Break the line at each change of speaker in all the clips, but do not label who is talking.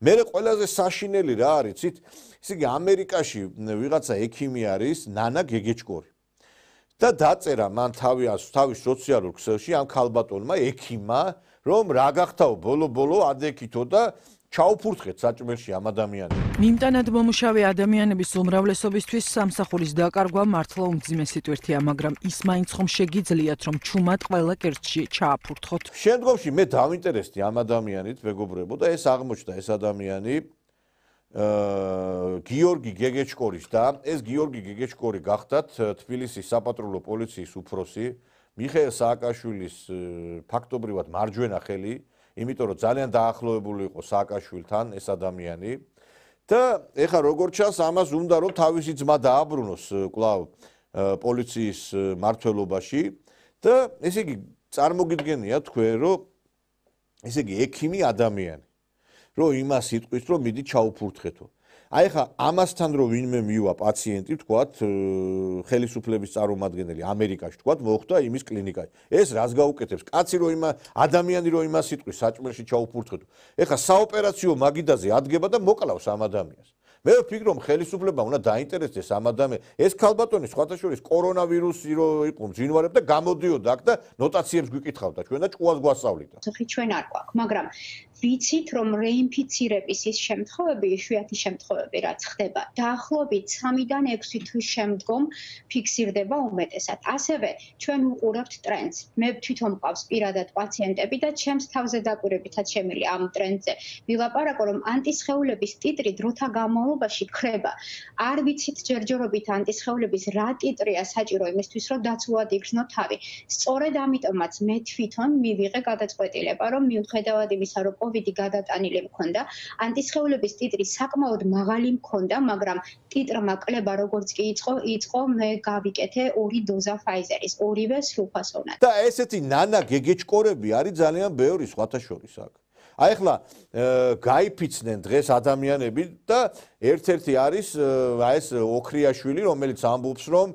მე ყველაზე საშინელი რა არის, იცით? ისე იგი ამერიკაში ვიღაცა ექიმი არის, ნანა გეგეჭკორი. და დაწერა მან თავის სოციალურ ქსელში ამ ქალბატონმა ექიმმა, რომ რა გახთაო ბოლო-ბოლო ადექითო და ჩაუფურთხეთ საჭმელში ამ ადამიანებს.
მიმტანად მომუშავე ადამიანების უმრავლესობისთვის სამსახურის დაკარგვა მართლა უმძიმე სიტყვირთია, მაგრამ ის მაინც ხომ შეგიძლიათ, რომ ჩუმად ყველა კერძში ჩააფურთხოთ.
შემდგომში მე დავინტერესდი ამ ადამიანით, მეგობრებო, და ეს აღმოჩნდა ეს ადამიანი გიორგი გეგეჭკორის და ეს გიორგი გეგეჭკორი გახდათ თბილისის საპატრულო პოლიციის უფროსი მიხეილ სააკაშვილის ფაქტობრივად მარჯვენა ხელი, იმიტომ რომ ძალიან დაახლოებული იყო სააკაშვილთან ეს ადამიანი და ეხლა როგორ ჩანს ამას უნდა რომ თავისი ძმა დააბრუნოს კვლავ პოლიციის მმართველობაში და ესე იგი წარმოგიდგენია თქვენ რომ ესე იგი ექიმი ადამიანი რომ იმას იტყვის რომ მიდი ჩაუფურთხეთო. აი ხა ამასთან რომ ვინმე მივა პაციენტი თქვათ ხელისუფლების წარმომადგენელი ამერიკაში თქვათ მოხვდა იმის კლინიკაში. ეს რას გაუკეთებს? კაცი რომ ადამიანი რომ იმას იტყვის საჭმელში ჩაუფურთხეთო. ეხა საოპერაციო მაგიდაზე ადგება და მოკლავს ამ ადამიანს. მე ვფიქრობ რომ ხელისუფლება უნდა დაინტერესდეს ამ ადამიანს. ეს ქალბატონი სხვათა შორის კორონავირუსი რო იყო მძინვარებ და გამოდიოდა აქ და ნოტაციებს გვიკითხავდა ჩვენ და ჭუას გვასწავლიდა.
ჩვენ არ გვაქვს, მაგრამ ვიცით რომ რეინფიცირების ის შემთხვევები, იშვიათი შემთხვევები რაც ხდება, დაახლოებით 3-დან 6 თვის შემდგომ ფიქსირდება უმეტესად. ასევე ჩვენ ვუყურებთ ტრენდს. მე თვითონ მყავს პირადად პაციენტები და ჩემს თავზე დაკვირვებითაც შემიძლია ამ ტრენდზე ვილაპარაკო, რომ ანტისხეულების ტიტრი დროთა განმავლობაში ქრება. არ ვიცით ჯერჯერობით ანტისხეულების რა ტიტრია საჭირო იმისთვის, რომ დაცულად იგრძნო თავი. სწორედ ამიტომაც მე თვითონ მივიღე გადაწყვეტილება, რომ მიუხედავად იმისა, რომ COVID გადატანილი მქონდა, ანტისხეულების ტიტრი საკმაოდ მაღალი მქონდა, მაგრამ ტიტრმა კლება როგორც კი იწყო, მე გავიკეთე 2 დოზა Pfizer-ის, ორივე სრულფასოვნად.
და ესეთი ნანა გეგეჭკორები არის ძალიან ბევრი სხვათა შორის აქ. აი ახლა გაიფიცნენ დღეს ადამიანები და ერთ-ერთი არის აი ეს ოქრიაშვილი, რომელიც ამბობს, რომ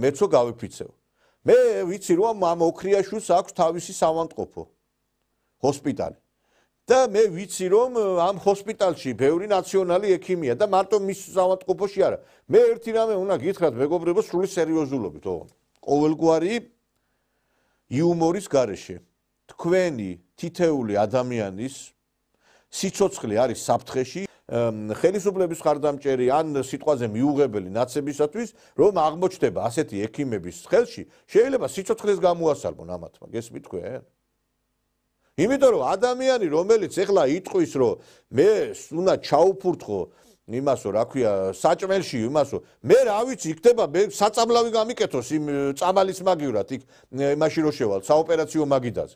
მეცო გავიფიცევ. მე ვიცი რომ ამ ოქრიაშვილს აქვს თავისი საავადმყოფო ჰოსპიტალი. და მე ვიცი რომ ამ ჰოსპიტალში ბევრი ნაციონალი ექიმია და მარტო მის საავადმყოფოში არა. მე ერთი რამე უნდა გითხრათ მეგობრებო სრული სერიოზულობით, ყოველგვარი იუმორის გარეშე თქვენი თითეული ადამიანის სიცოცხლე არის საფრთხეში, ხელისუფლების ხარდამჭერი ან სიტყვაზე მიუღებელი ნაცებისათვის, რომ აღმოჩნდება ასეთი ექიმების ხელში, შეიძლება სიცოცხლეს გამოასალმონ ამათმა, გესმით თქვენ? იმიტომ რომ ადამიანი რომელიც ეხლა იტყვის რომ მე უნდა ჩაუფურთხო იმასო რა ქვია საჭმელში იმასო მე რა ვიცი იქნება მე საწამლავი გამიკეთოს იმ წამალის მაგივრად იქ იმაში რო შევალ საოპერაციო მაგიდაზე